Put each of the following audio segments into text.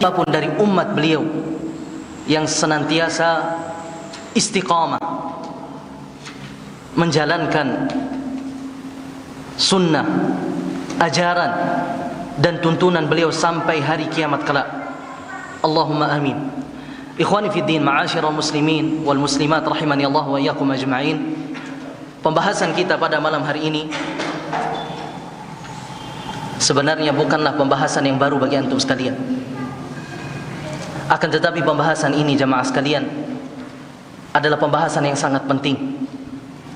apapun dari umat beliau yang senantiasa istiqamah menjalankan sunnah, ajaran dan tuntunan beliau sampai hari kiamat kelak. Allahumma amin. Ikhwani fi din, ma'asyiral muslimin wal muslimat rahimani Allah wa iyyakum ajma'in. Pembahasan kita pada malam hari ini sebenarnya bukanlah pembahasan yang baru bagi antum sekalian. Akan tetapi pembahasan ini jamaah sekalian adalah pembahasan yang sangat penting.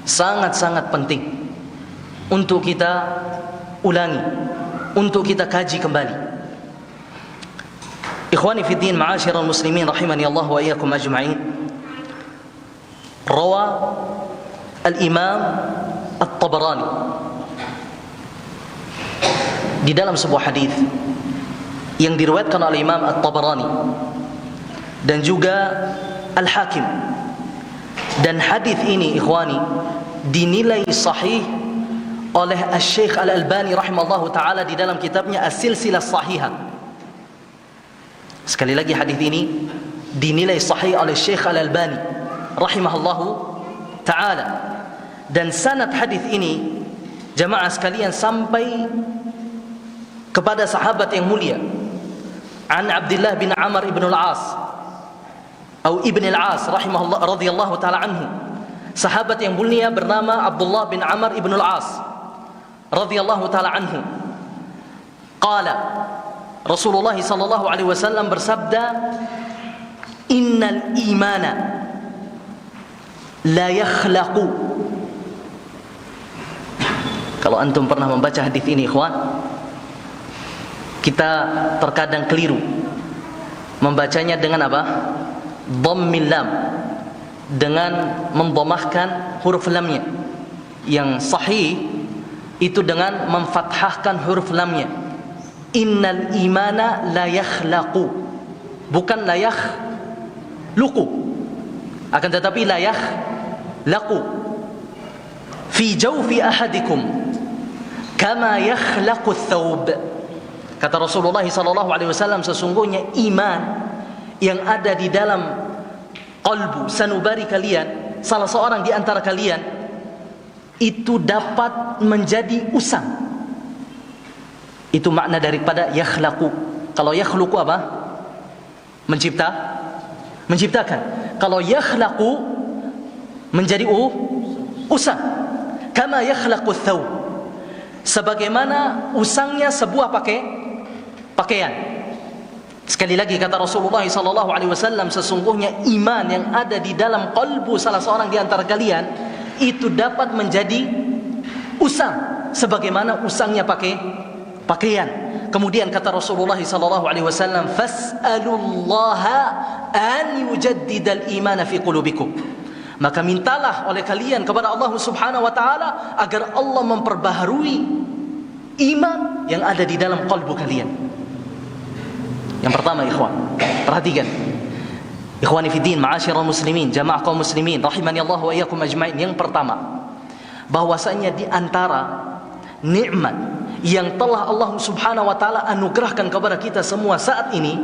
Sangat-sangat penting untuk kita ulangi, untuk kita kaji kembali. Ikhwani fi din, ma'asyiral muslimin rahimani Allah wa iyyakum ajma'in. Rawa al-Imam At-Tabarani di dalam sebuah hadis yang diriwayatkan oleh Imam At-Tabarani dan juga Al-Hakim, dan hadis ini ikhwani dinilai sahih oleh Asy-Syaikh Al-Albani rahimallahu taala di dalam kitabnya As-Silsilah Shahihah. Sekali lagi, hadis ini dinilai sahih oleh Syekh Al-Albani rahimahullahu taala, dan sanad hadis ini jamaah sekalian sampai kepada sahabat yang mulia, an Abdullah bin Amr ibn al-As atau Ibn al-As rahimahullah radhiyallahu taala anhu. Sahabat yang mulia bernama Abdullah bin Amr ibn al-As radhiyallahu taala anhu. Qala Rasulullah sallallahu alaihi wasallam bersabda, "Innal imana la yakhlaqu." Kalau antum pernah membaca hadis ini ikhwan, kita terkadang keliru membacanya dengan apa? Dhammil lam, dengan mendhamahkan huruf lamnya. Yang sahih itu dengan memfathahkan huruf lamnya. Innal imana la yakhlaqu, bukan la yakhluqu, akan tetapi la yakhlaqu. Fi jawfi ahadikum kama yakhlaqu thawb. Kata Rasulullah sallallahu alaihi wasallam, sesungguhnya iman yang ada di dalam qalbu sanubari kalian, salah seorang di antara kalian, itu dapat menjadi usang. Itu makna daripada yakhlaqu. Kalau yakhluqu apa? Menciptakan. Kalau yakhlaqu menjadi usang. Kama yakhlaqu thawb, sebagaimana usangnya sebuah pakaian. Sekali lagi kata Rasulullah sallallahu alaihi wasallam, sesungguhnya iman yang ada di dalam qalbu salah seorang di antara kalian itu dapat menjadi usang sebagaimana usangnya pakaian. Kemudian kata Rasulullah sallallahu alaihi wasallam, fas'alullaha an yujaddidal imana fi qulubikum. Maka mintalah oleh kalian kepada Allah Subhanahu wa taala agar Allah memperbaharui iman yang ada di dalam qalbu kalian. Yang pertama ikhwan, perhatikan. Ikhwani fi din, ma'asyiral muslimin, jamaah kaum muslimin rahimani Allah wa iyyakum ajmain. Yang pertama, bahwasanya di antara nikmat yang telah Allah Subhanahu wa taala anugerahkan kepada kita semua saat ini,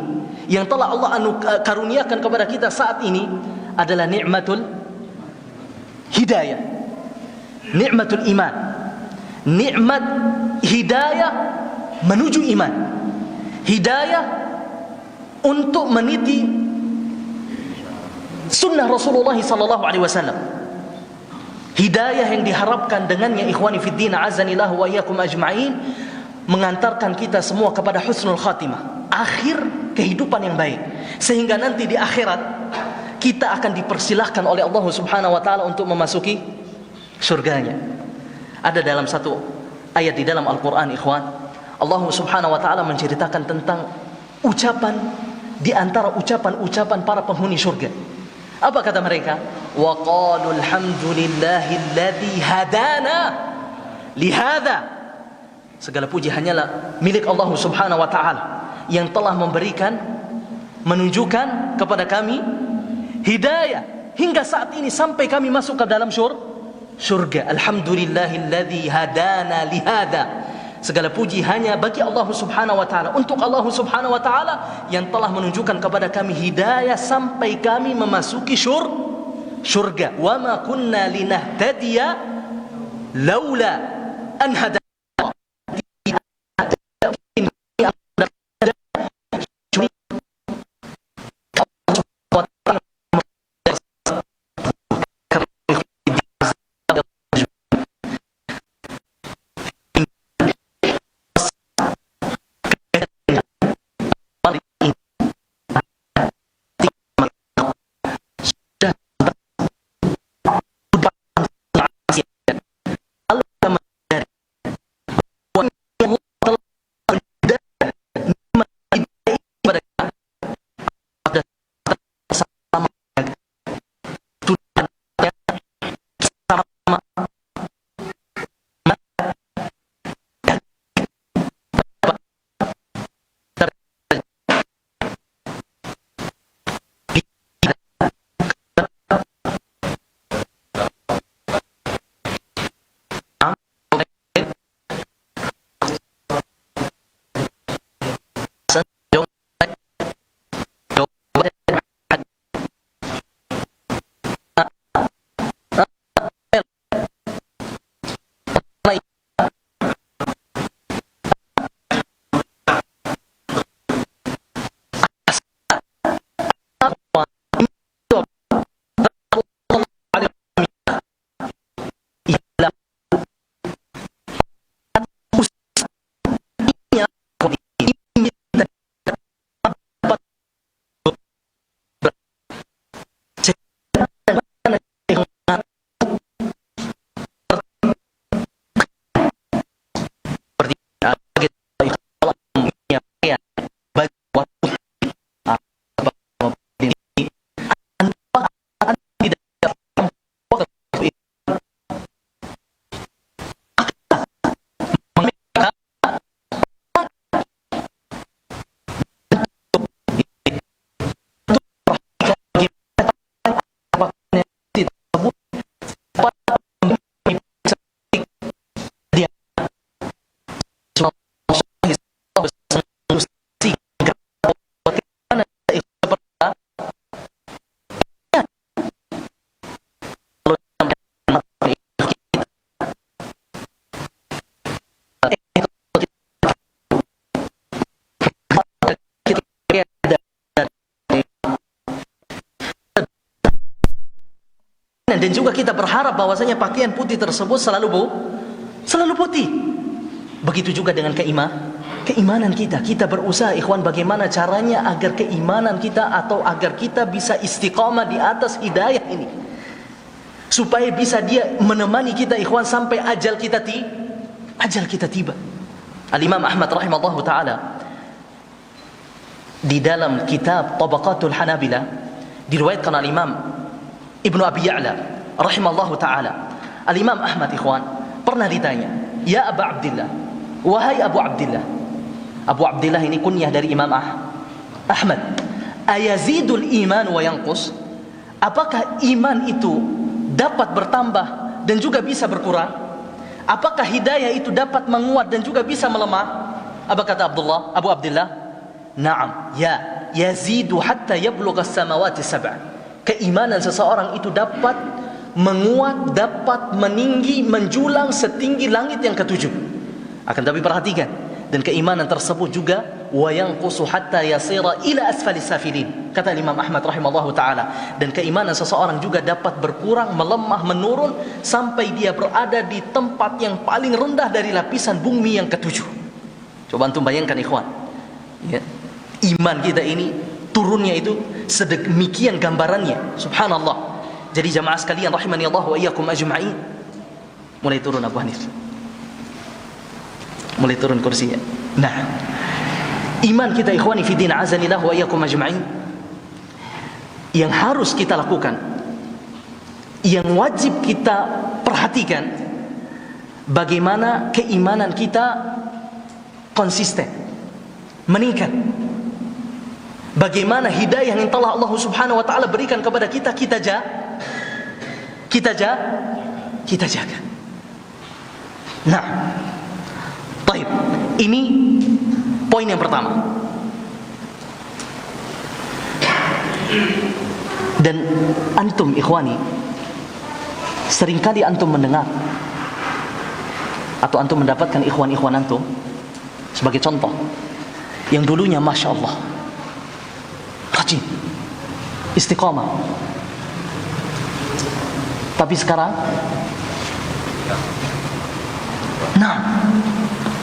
yang telah Allah karuniakan kepada kita saat ini adalah nikmatul hidayah, nikmatul iman, nikmat hidayah menuju iman, hidayah untuk meniti sunnah Rasulullah sallallahu alaihi wasallam. Hidayah yang diharapkan dengannya ikhwani fiddin azanillah wa iyyakum ajma'in mengantarkan kita semua kepada husnul khatimah, akhir kehidupan yang baik, sehingga nanti di akhirat kita akan dipersilahkan oleh Allah Subhanahu wa taala untuk memasuki surganya. Ada dalam satu ayat di dalam Al-Qur'an ikhwan, Allah Subhanahu wa taala menceritakan tentang ucapan di antara ucapan-ucapan para penghuni surga. Apa kata mereka? Wa qalu alhamdulillahilladzi hadana lihada. Segala puji hanyalah milik Allah Subhanahu wa taala yang telah memberikan, menunjukkan kepada kami hidayah hingga saat ini sampai kami masuk ke dalam surga. Alhamdulillahilladzi hadana lihada. Segala puji hanya bagi Allah Subhanahu wa taala. Untuk Allah Subhanahu wa taala yang telah menunjukkan kepada kami hidayah sampai kami memasuki syurga. Wa ma kunna linahtadiya laula an hadana. Dan juga kita berharap bahwasanya pakaian putih tersebut selalu putih. Begitu juga dengan keimanan kita. Kita berusaha ikhwan bagaimana caranya agar keimanan kita atau agar kita bisa istiqamah di atas hidayah ini. Supaya bisa dia menemani kita ikhwan sampai ajal kita tiba. Al-Imam Ahmad rahimahullah taala di dalam kitab Tabaqatul Hanabilah diriwayatkan Al-Imam Ibnu Abi Ya'la rahimallahu ta'ala, Al-Imam Ahmad ikhwan pernah ditanya, ya Abu Abdillah, wahai Abu Abdillah. Abu Abdillah ini kunyah dari Imam Ahmad. Ayazidul iman wa yanqus? Apakah iman itu dapat bertambah dan juga bisa berkurang? Apakah hidayah itu dapat menguat dan juga bisa melemah? Apa kata Abu Abdillah? Naam, ya, yazidu hatta yablugha as-samawati sab'a. Keimanan seseorang itu dapat menguat, dapat meninggi, menjulang setinggi langit yang ketujuh. Akan tapi perhatikan, dan keimanan tersebut juga wa yanqusu hatta yasira ila asfalis safilin. Kata Imam Ahmad rahimallahu taala, dan keimanan seseorang juga dapat berkurang, melemah, menurun sampai dia berada di tempat yang paling rendah dari lapisan bumi yang ketujuh. Coba antum bayangkan ikhwan, ya, iman kita ini turunnya itu sedemikian gambarannya, subhanallah. Jadi jamaah sekalian rahimani Allah wa iyyakum ajma'in. Mulai turun Abu Hanif. Mulai turun kursinya. Nah, iman kita ikhwani fi din azanillah wa iyyakum ajma'in yang harus kita lakukan, yang wajib kita perhatikan, bagaimana keimanan kita konsisten, meningkat. Bagaimana hidayah yang telah Allah Subhanahu wa taala berikan kepada kita, kita jaga. Nah, baik. Ini poin yang pertama. Dan antum ikhwani, seringkali antum mendengar atau antum mendapatkan ikhwan-ikhwan antum sebagai contoh yang dulunya Masya Allah rajin, istiqamah, tapi sekarang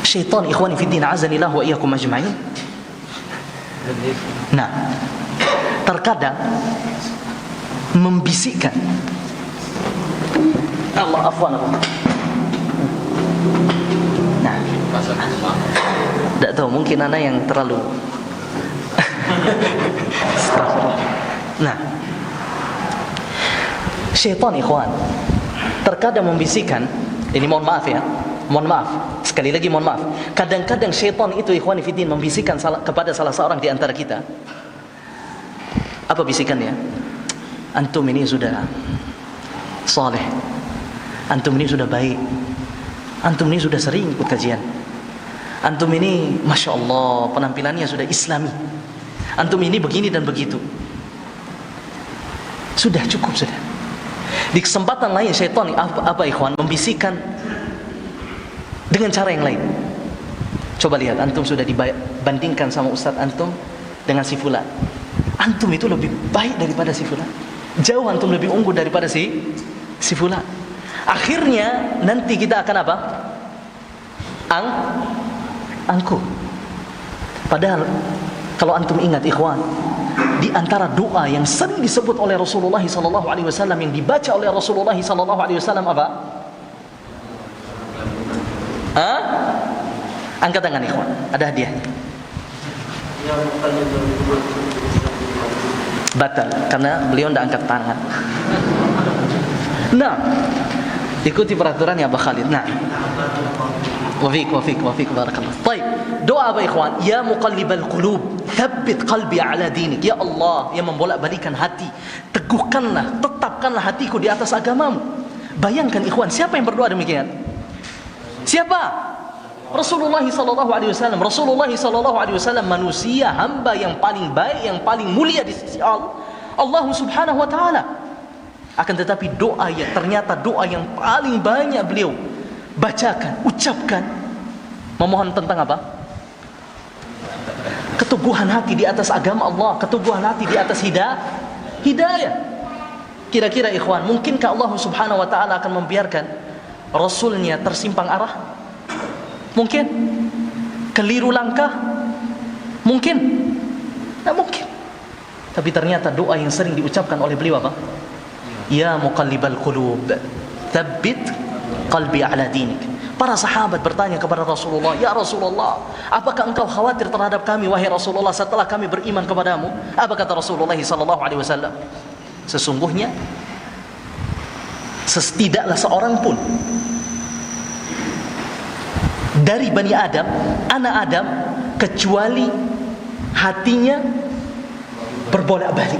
syaitan ikhwani fiddin azanillah wa iyyakum ajma'in. Terkadang membisikkan Allah afwan. Tak tahu, mungkin anak yang terlalu syaitan ikhwan terkadang membisikkan, ini mohon maaf ya, mohon maaf, sekali lagi mohon maaf, kadang-kadang syaitan itu ikhwani fiddin membisikkan kepada salah seorang di antara kita. Apa bisikannya? Antum ini sudah saleh, antum ini sudah baik, antum ini sudah sering ikut kajian, antum ini Masya Allah penampilannya sudah islami, antum ini begini dan begitu. Sudah cukup sudah. Di kesempatan lain syaitan apa ikhwan membisikkan dengan cara yang lain. Coba lihat, antum sudah dibandingkan sama ustaz antum dengan si fulan, antum itu lebih baik daripada si fulan, jauh antum lebih unggul daripada si fulan. Akhirnya nanti kita akan apa? Angkuh. Padahal kalau antum ingat ikhwan, di antara doa yang sering disebut oleh Rasulullah SAW, yang dibaca oleh Rasulullah SAW apa? Angkat tangan ikhwan, ada hadiahnya. Batal karena beliau tidak angkat tangan. Ikuti peraturannya Abah Khalid. Wafik barakallah. Baik, doa apa ikhwan? Ya muqallibal qulub, tsabbit qalbi ala dinik. Ya Allah yang membolak-balikan hati, teguhkanlah, tetapkanlah hatiku di atas agamamu. Bayangkan ikhwan, siapa yang berdoa demikian? Siapa? Rasulullah SAW. Rasulullah SAW manusia, hamba yang paling baik, yang paling mulia di sisi Allah Subhanahu wa taala. Akan tetapi doa yang ternyata doa yang paling banyak beliau bacakan, ucapkan, memohon tentang apa? Keteguhan hati di atas agama Allah, keteguhan hati di atas hidayah. Kira-kira ikhwan, mungkinkah Allah Subhanahu wa taala akan membiarkan Rasulnya tersimpang arah? Mungkin? Keliru langkah? Mungkin? Tak mungkin. Tapi ternyata doa yang sering diucapkan oleh beliau apa? Ya muqallibal qulub, tsabbit qalbi ala dinik. Para sahabat bertanya kepada Rasulullah, ya Rasulullah, apakah engkau khawatir terhadap kami wahai Rasulullah setelah kami beriman kepadamu? Apa kata Rasulullah SAW? Sesungguhnya setidaklah seorang pun dari Bani Adam, anak Adam, kecuali hatinya berbolak-balik.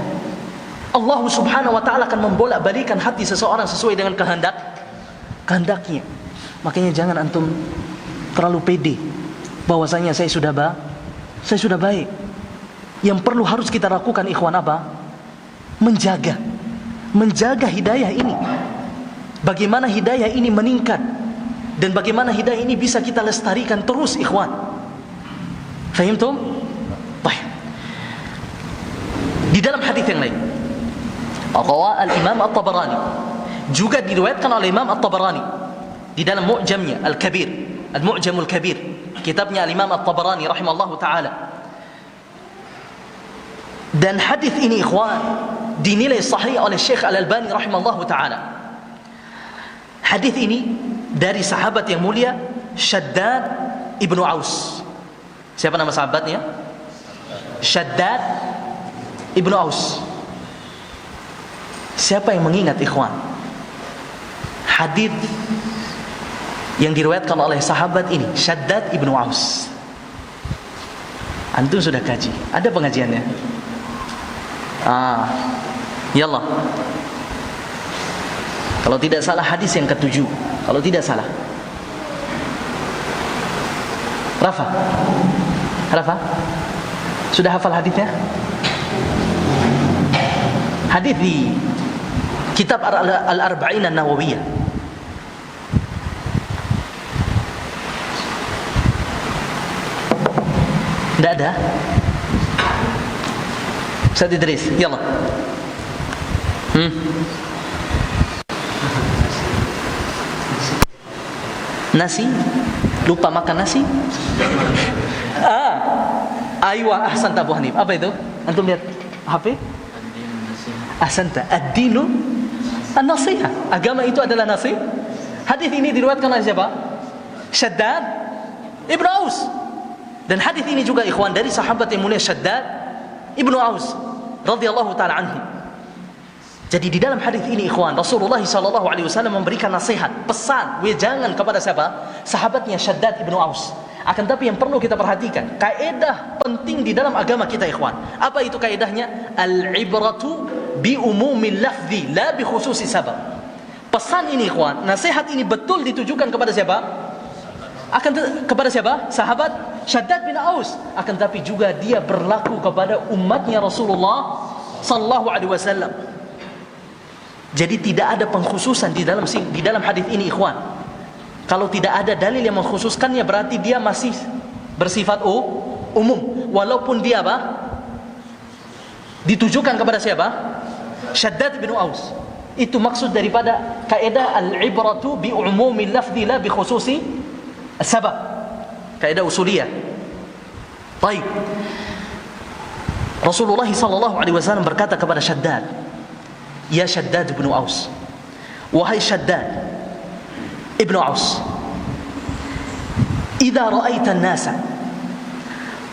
Allah Subhanahu wa taala akan membolak-balikan hati seseorang sesuai dengan kehendaknya. Makanya jangan antum terlalu pede bahwasanya saya sudah baik. Yang perlu harus kita lakukan ikhwan apa? Menjaga hidayah ini. Bagaimana hidayah ini meningkat dan bagaimana hidayah ini bisa kita lestarikan terus ikhwan. Fahimtum? Baik. Di dalam hadis yang lain, rawa al-Imam At-Tabarani, juga diriwayatkan oleh Imam At-Tabarani di dalam Mu'jamnya Al-Kabir, Al-Mu'jamul Kabir, kitabnya al-Imam At-Tabarani rahimallahu taala. Dan hadis ini ikhwan dinilai sahih oleh Syekh Al-Albani rahimallahu taala. Hadis ini dari sahabat yang mulia Shaddad ibnu Aus. Siapa nama sahabatnya? Shaddad ibnu Aus. Siapa yang mengingat ikhwan hadis yang diriwayatkan oleh sahabat ini, Shaddad ibnu Aus? Antum sudah kaji, ada pengajiannya? Yallah. Kalau tidak salah hadis yang ke-7, kalau tidak salah. Rafa. Rafa? Sudah hafal hadisnya? Hadis di kitab Al-Arba'in An-Nawawiyah. Tidak ada? Ustaz Idris, yallah. Nasi? Lupa makan nasi? Aywa, ahsanta Abu Hanif. Apa itu? Antum lihat HP? Ahsanta. Ad-dinu an-nasihah. Agama itu adalah nasih. Hadis ini diriwayatkan oleh siapa? Shaddad Ibnu Aus. Dan hadis ini juga ikhwan dari sahabat yang mulia Shaddad Ibnu Aus radhiyallahu taala anhu. Jadi di dalam hadis ini ikhwan, Rasulullah sallallahu alaihi wasallam memberikan nasihat, pesan, wejangan kepada siapa? Sahabatnya Shaddad Ibnu Aus. Akan tapi yang perlu kita perhatikan, kaidah penting di dalam agama kita ikhwan. Apa itu kaidahnya? Al-ibratu bi umumil lafzi la bi khususi sabab. Pesan ini ikhwan, nasihat ini betul ditujukan kepada siapa? Kepada siapa? Sahabat Shaddad bin Aus. Akan tapi juga dia berlaku kepada umatnya Rasulullah sallallahu alaihi wasallam. Jadi tidak ada pengkhususan di dalam hadis ini ikhwan. Kalau tidak ada dalil yang mengkhususkannya berarti dia masih bersifat umum. Walaupun dia apa? Ditujukan kepada siapa? Shaddad bin Aus. Itu maksud daripada kaidah al-ibratu bi umumil lafzi la bi khususi sebab. Kaidah usuliyah. Baik. Rasulullah sallallahu alaihi wasallam berkata kepada Shaddad, "Ya Shaddad bin Aus, wahai Shaddad Ibnu Aus, idza ra'aita an-nasa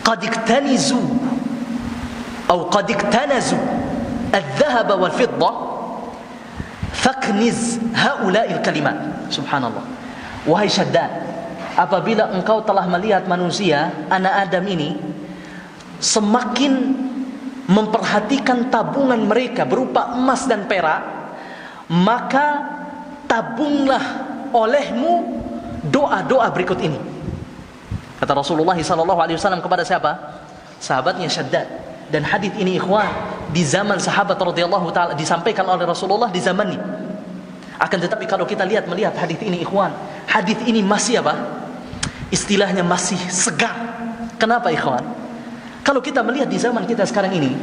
qad iktanizu atau qad iktanazu al-dhahaba wal-fidda fakniz haula'i al-kalimat." Subhanallah. Wahai Shaddad, apabila engkau telah melihat manusia, anak Adam ini semakin memperhatikan tabungan mereka berupa emas dan perak, maka tabunglah olehmu doa-doa berikut ini. Kata Rasulullah SAW kepada siapa? Sahabatnya Shaddad. Dan hadis ini ikhwan di zaman sahabat radhiyallahu taala disampaikan oleh Rasulullah di zaman ini. Akan tetapi kalau kita melihat hadis ini ikhwan, hadis ini masih apa? Istilahnya masih segar. Kenapa ikhwan? Kalau kita melihat di zaman kita sekarang ini,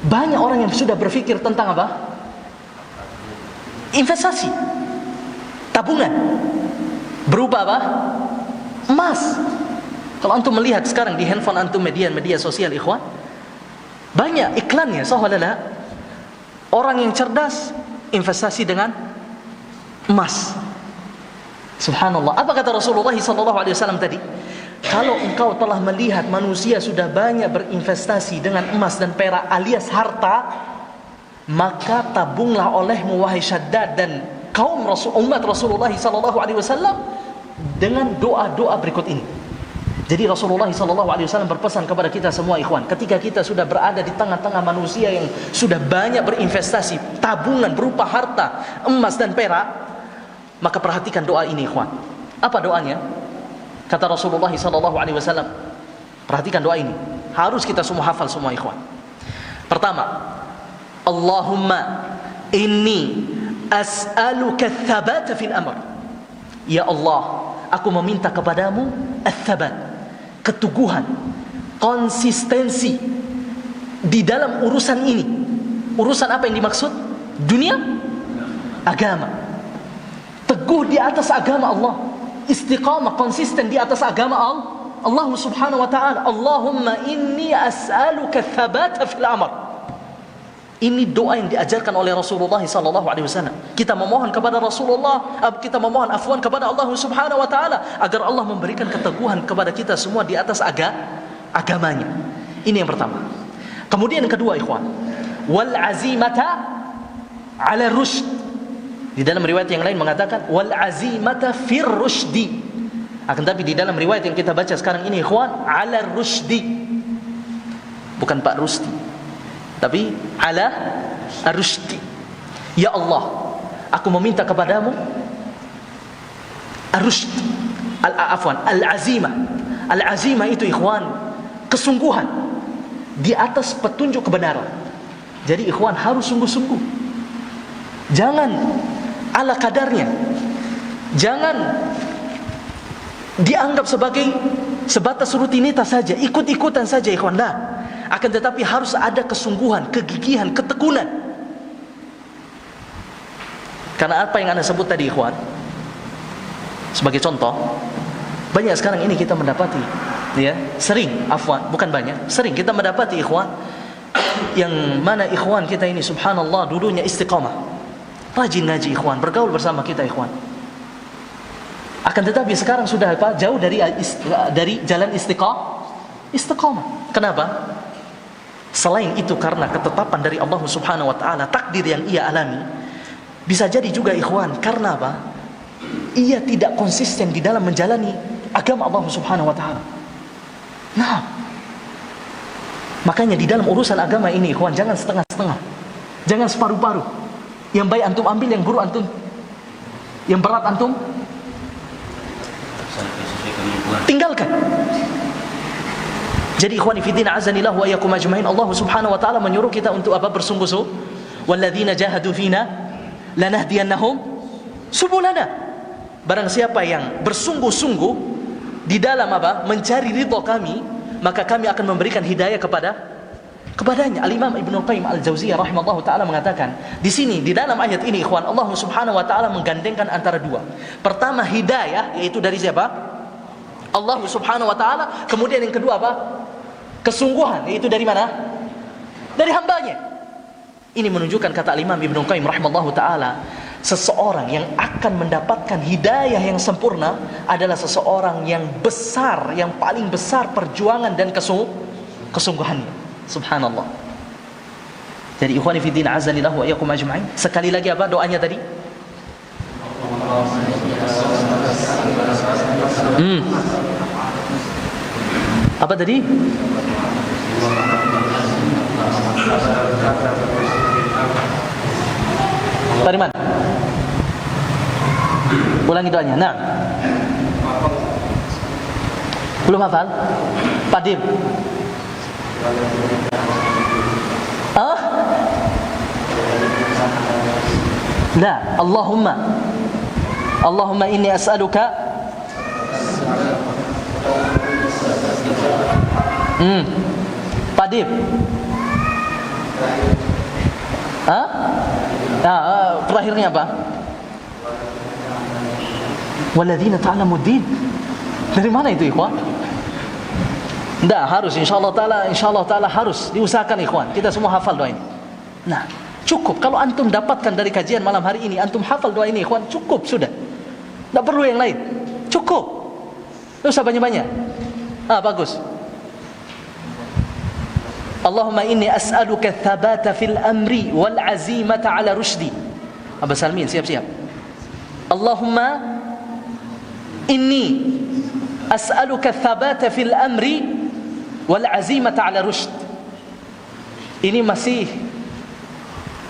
banyak orang yang sudah berpikir tentang apa? Investasi, tabungan, berupa apa? Emas. Kalau antum melihat sekarang di handphone antum media sosial ikhwan, banyak iklannya, sahabat. Orang yang cerdas investasi dengan emas. Subhanallah. Apa kata Rasulullah SAW tadi? Kalau engkau telah melihat manusia sudah banyak berinvestasi dengan emas dan perak alias harta, maka tabunglah olehmu wahai Shaddad dan kaum umat Rasulullah SAW dengan doa-doa berikut ini. Jadi Rasulullah SAW berpesan kepada kita semua ikhwan, ketika kita sudah berada di tengah-tengah manusia yang sudah banyak berinvestasi tabungan berupa harta emas dan perak, maka perhatikan doa ini ikhwan. Apa doanya? Kata Rasulullah SAW, perhatikan doa ini. Harus kita semua hafal semua ikhwan. Pertama, Allahumma inni as'aluka ats-tsabata fil amr. Ya Allah, aku meminta kepadamu ats-tsabat, keteguhan, konsistensi di dalam urusan ini. Urusan apa yang dimaksud? Dunia, agama. Teguh di atas agama Allah. Istiqamah, konsisten di atas agama Allah subhanahu wa ta'ala. Allahumma inni as'aluka ats-tsabata fil amr. Ini doa yang diajarkan oleh Rasulullah SAW. Kita memohon kepada Rasulullah, kita memohon afwan kepada Allah subhanahu wa ta'ala agar Allah memberikan keteguhan kepada kita semua di atas agamanya. Ini yang pertama. Kemudian yang kedua ikhwan, wal azimata ala rushd. Di dalam riwayat yang lain mengatakan wal azimata fir rushdi. Akan tapi di dalam riwayat yang kita baca sekarang ini ikhwan, ala rushdi. Bukan Pak Rusdi, tapi ala ar-rushdi. Ya Allah, aku meminta kepadamu ar-rushd, al-azimah, Al-azimah itu ikhwan, kesungguhan di atas petunjuk kebenaran. Jadi ikhwan harus sungguh-sungguh. Jangan ala kadarnya. Jangan dianggap sebagai sebatas rutinitas saja, ikut-ikutan saja ikhwan. Lah, akan tetapi harus ada kesungguhan, kegigihan, ketekunan. Karena apa yang Anda sebut tadi ikhwan, sebagai contoh, banyak sekarang ini kita mendapati, ya, sering, bukan banyak, sering kita mendapati ikhwan, yang mana ikhwan kita ini subhanallah dulunya istiqamah, rajin ngaji ikhwan, bergaul bersama kita ikhwan. Akan tetapi sekarang sudah jauh dari jalan istiqamah. Kenapa? Selain itu karena ketetapan dari Allah Subhanahu wa taala, takdir yang ia alami. Bisa jadi juga ikhwan karena apa? Ia tidak konsisten di dalam menjalani agama Allah Subhanahu wa taala. Nah, makanya di dalam urusan agama ini ikhwan, jangan setengah-setengah. Jangan separuh-paruh. Yang baik antum ambil, yang buruk antum, yang berat antum tinggalkan. Jadi ikhwani fillah azanillah wa iyyakum ajmain, Allah Subhanahu wa taala menyuruh kita untuk apa? Bersungguh-sungguh. Walladzina jahadu fina lanahdiyannahum subulana. Barang siapa yang bersungguh-sungguh di dalam apa? Mencari ridha kami, maka kami akan memberikan hidayah kepadanya. Al-Imam Ibnu Qayyim Al-Jauziyah rahimahullah taala mengatakan, di sini di dalam ayat ini ikhwan, Allah Subhanahu wa taala menggandengkan antara dua. Pertama hidayah, yaitu dari siapa? Allah Subhanahu wa taala. Kemudian yang kedua apa? Kesungguhan, yaitu dari mana? Dari hambanya. Ini menunjukkan kata Imam Ibnu Qayyim rahimahullah taala, seseorang yang akan mendapatkan hidayah yang sempurna adalah seseorang yang besar, yang paling besar perjuangan dan kesungguhannya. Subhanallah. Jadi ikhwani fi din azanillah wa iyyakum ajma'in. Sekali lagi apa doanya tadi? Apa tadi? Dari mana? Ulangi doanya. Nah. Belum hafal? Padim. La, Allahumma inni as'aluka Padim. Terakhirnya apa? Walladzina ta'lamud din. Dari mana itu ikhwan? Tidak, harus insyaallah taala harus diusahakan ikhwan. Kita semua hafal doa ini. Nah, cukup kalau antum dapatkan dari kajian malam hari ini, antum hafal doa ini ikhwan, cukup sudah. Tidak perlu yang lain. Cukup. Tidak usah banyak-banyak. Bagus. Allahumma inni as'aluka tsabata fil amri wal azimata ala rusydi. Abah Salmin, siap-siap. Allahumma inni as'aluka tsabata fil amri wal azimata ala rusyd. Ini masih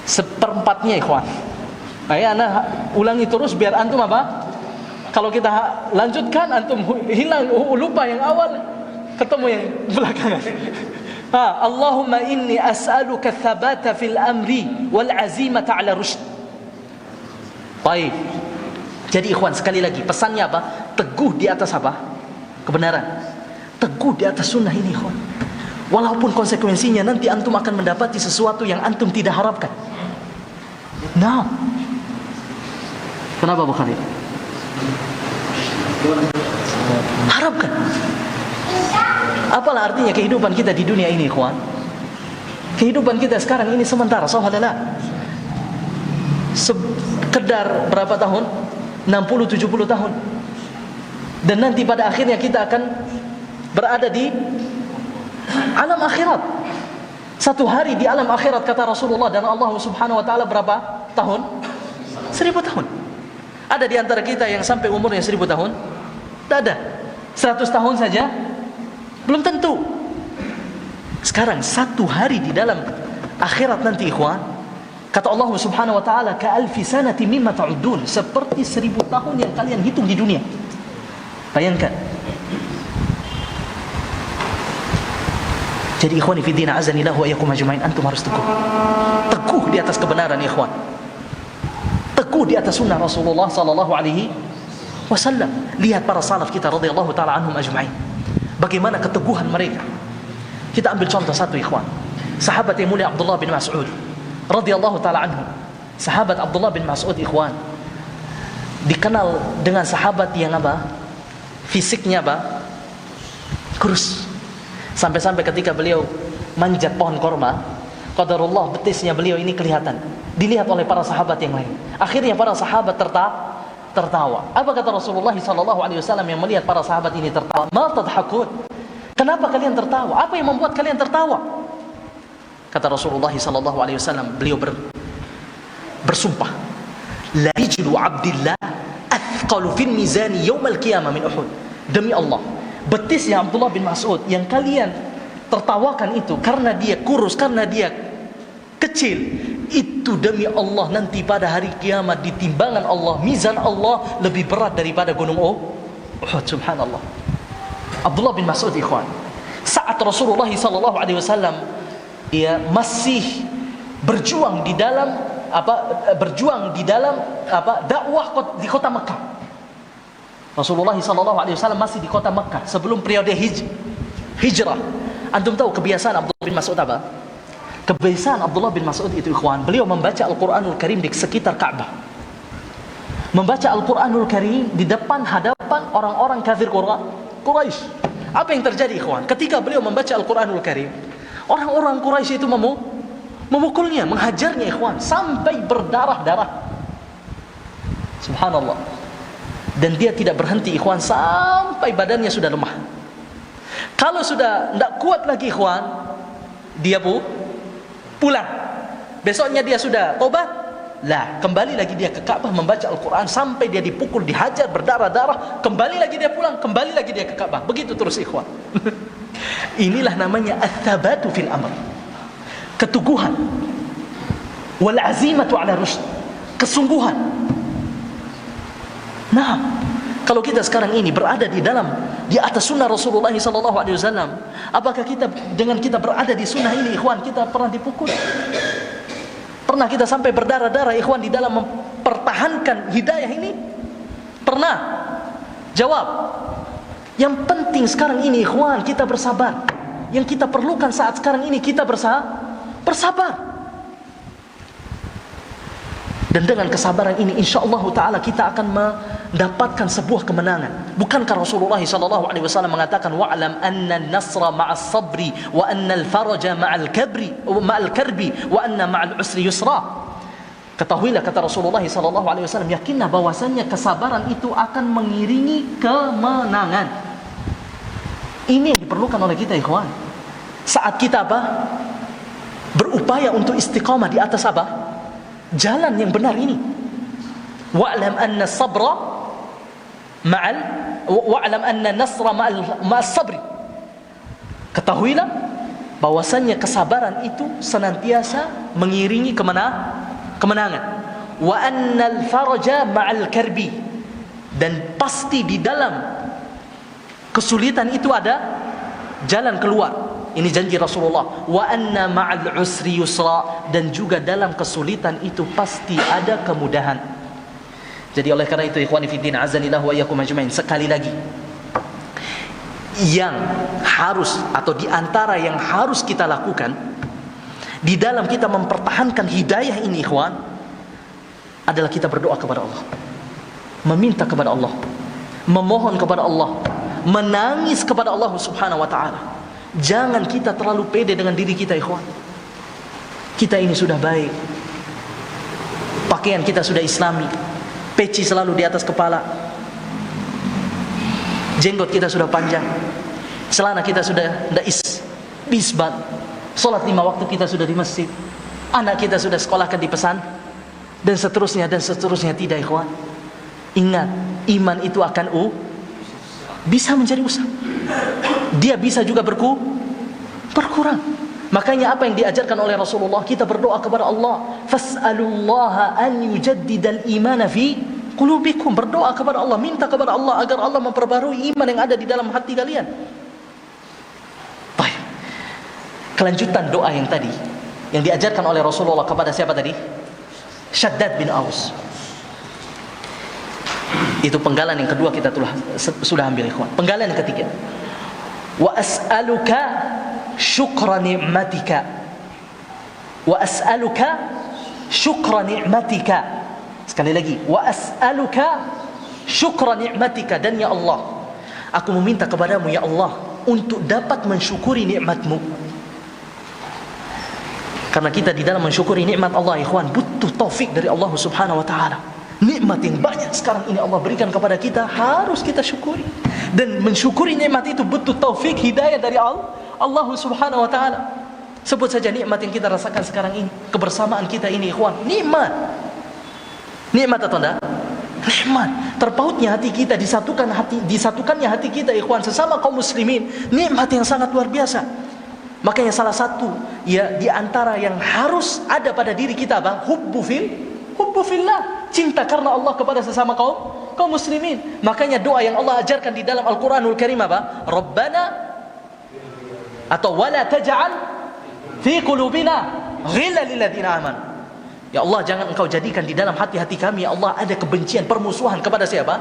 seperempatnya ikhwan. Ana ulangi terus biar antum apa? Kalau kita lanjutkan antum hilang, lupa yang awal, ketemu yang belakangan. Allahumma inni as'aluka tsabata fil amri wal azimata ala rusyd. Baik. Jadi ikhwan, sekali lagi pesannya apa? Teguh di atas apa? Kebenaran. Teguh di atas sunnah ini ikhwan. Walaupun konsekuensinya nanti antum akan mendapati sesuatu yang antum tidak harapkan. Nah, kenapa Bukhari? Harapkan. Apalah artinya kehidupan kita di dunia ini ikhwan? Kehidupan kita sekarang ini sementara, sahabatullah. Sekedar berapa tahun? 60-70 tahun. Dan nanti pada akhirnya kita akan berada di alam akhirat. Satu hari di alam akhirat kata Rasulullah dan Allah Subhanahu wa taala berapa tahun? 1000 tahun. Ada di antara kita yang sampai umurnya 1000 tahun? Tidak ada. 100 tahun saja belum tentu. Sekarang satu hari di dalam akhirat nanti ikhwan, kata Allah Subhanahu wa taala, ka'alfi sanati mimma ta'udun, seperti 1000 tahun yang kalian hitung di dunia. Bayangkan. Jadi ikhwani fi din azanillah wa iyyakum ajmain, antum harus teguh. Teguh di atas kebenaran ikhwan. Teguh di atas sunnah Rasulullah sallallahu alaihi wasallam. Lihat para salaf kita radhiyallahu taala anhum ajmain. Bagaimana keteguhan mereka. Kita ambil contoh satu ikhwan. Sahabat yang mulia Abdullah bin Mas'ud radhiyallahu taala anhu. Sahabat Abdullah bin Mas'ud ikhwan dikenal dengan sahabat yang apa? Fisiknya apa? Kurus. Sampai-sampai ketika beliau manjat pohon korma, qadarullah betisnya beliau ini kelihatan. Dilihat oleh para sahabat yang lain. Akhirnya para sahabat tertawa. Apa kata Rasulullah SAW yang melihat para sahabat ini tertawa? Ma tadhakun? Kenapa kalian tertawa? Apa yang membuat kalian tertawa? Kata Rasulullah SAW, beliau bersumpah, la rijlu abdillah athqalu fil mizani yawmal qiyamah min Uhud. Demi Allah, betisnya Abdullah bin Mas'ud yang kalian tertawakan itu karena dia kurus, karena dia kecil, itu demi Allah nanti pada hari kiamat di timbangan Allah, mizan Allah lebih berat daripada gunung Uhud. Subhanallah. Abdullah bin Mas'ud ikhwan, saat Rasulullah SAW ia masih berjuang di dalam dakwah di kota Mekah. Rasulullah SAW masih di kota Mekah sebelum periode hijrah. Antum tahu kebiasaan Abdullah bin Mas'ud apa? Kebiasaan Abdullah bin Mas'ud itu ikhwan, beliau membaca Al-Quranul Karim di sekitar Ka'bah. Membaca Al-Quranul Karim di hadapan orang-orang kafir Quraisy. Apa yang terjadi ikhwan? Ketika beliau membaca Al-Quranul Karim, orang-orang Quraisy itu memukulnya, menghajarnya ikhwan, sampai berdarah-darah. Subhanallah. Dan dia tidak berhenti ikhwan sampai badannya sudah lemah. Kalau sudah tidak kuat lagi ikhwan, dia pulang. Besoknya dia sudah tobat, kembali lagi dia ke Ka'bah membaca Al-Quran sampai dia dipukul, dihajar, berdarah-darah. Kembali lagi dia pulang, kembali lagi dia ke Ka'bah. Begitu terus ikhwan. Inilah namanya ats-tsabatu fil amr. Keteguhan. Wal azimatu ala rusyd. Kesungguhan. Nah, kalau kita sekarang ini berada di atas sunnah Rasulullah SAW, apakah dengan kita berada di sunnah ini ikhwan, kita pernah dipukul? Pernah kita sampai berdarah-darah ikhwan di dalam mempertahankan hidayah ini? Pernah? Jawab. Yang penting sekarang ini ikhwan, kita bersabar. Yang kita perlukan saat sekarang ini, kita bersabar. Dan dengan kesabaran ini insyaallah ta'ala kita akan mendapatkan sebuah kemenangan. Bukankah Rasulullah SAW mengatakan wa'lam anna an-nasra ma'as sabri wa anna al-faraja ma'al karbi wa anna ma'al usri yusra. Ketahuilah kata Rasulullah SAW, yakinlah bahwasannya kesabaran itu akan mengiringi kemenangan. Ini yang diperlukan oleh kita ikhwan. Saat kita berupaya untuk istiqamah di atas jalan yang benar ini. Wa'lam anna sabra wa'lam anna nasra ma'as sabri. Ketahuilah bahwasannya kesabaran itu senantiasa mengiringi kemenangan. Wa annal faraja ma'al karbi. Dan pasti di dalam kesulitan itu ada jalan keluar. Ini janji Rasulullah. Wa anna ma'al usri yusra. Dan juga dalam kesulitan itu pasti ada kemudahan. Jadi oleh karena itu ikhwani fiddin azanillah wa iyyakum ajmain, sekali lagi, yang harus atau di antara yang harus kita lakukan di dalam kita mempertahankan hidayah ini ikhwan, adalah kita berdoa kepada Allah, meminta kepada Allah, memohon kepada Allah, menangis kepada Allah Subhanahu wa ta'ala. Jangan kita terlalu pede dengan diri kita ikhwan. Kita ini sudah baik, pakaian kita sudah islami, peci selalu di atas kepala, jenggot kita sudah panjang, celana kita sudah isbat, sholat 5 waktu kita sudah di masjid, anak kita sudah sekolahkan di pesan, dan seterusnya. Tidak ikhwan. Ingat, iman itu akan bisa menjadi usah. Dia bisa juga berkurang. Makanya apa yang diajarkan oleh Rasulullah, kita berdoa kepada Allah, fas'alullaha an yujaddidal imana fi qulubikum. Berdoa kepada Allah, minta kepada Allah agar Allah memperbarui iman yang ada di dalam hati kalian. Baik. kelanjutan doa yang tadi yang diajarkan oleh Rasulullah kepada siapa tadi? Shaddad bin Aus. Itu penggalan yang kedua kita sudah ambil ikhwan. Penggalan yang ketiga. Wa as'aluka syukra ni'matika. Wa as'aluka syukra ni'matika. Sekali lagi, wa as'aluka syukra ni'matika, dan ya Allah, aku meminta kepadamu ya Allah untuk dapat mensyukuri nikmatmu. Karena kita di dalam mensyukuri nikmat Allah ikhwan butuh taufik dari Allah Subhanahu wa taala. Nikmat yang banyak sekarang ini Allah berikan kepada kita harus kita syukuri. Dan mensyukuri nikmat itu butuh taufik hidayah dari Allah Subhanahu wa taala. Sebut saja nikmat yang kita rasakan sekarang ini, kebersamaan kita ini ikhwan, nikmat. Nikmat atau enggak? Nikmat. Terpautnya hati kita, disatukannya hati kita ikhwan sesama kaum muslimin, nikmat yang sangat luar biasa. Makanya salah satu ya di antara yang harus ada pada diri kita apa? Hubbu fillah, cinta karena Allah kepada sesama kaum muslimin. Makanya doa yang Allah ajarkan di dalam Al-Qur'anul Karim apa? Rabbana atau wala taj'al fi qulubina ghillan lil ladzina amanu. Ya Allah, jangan engkau jadikan di dalam hati-hati kami ya Allah ada kebencian, permusuhan kepada siapa?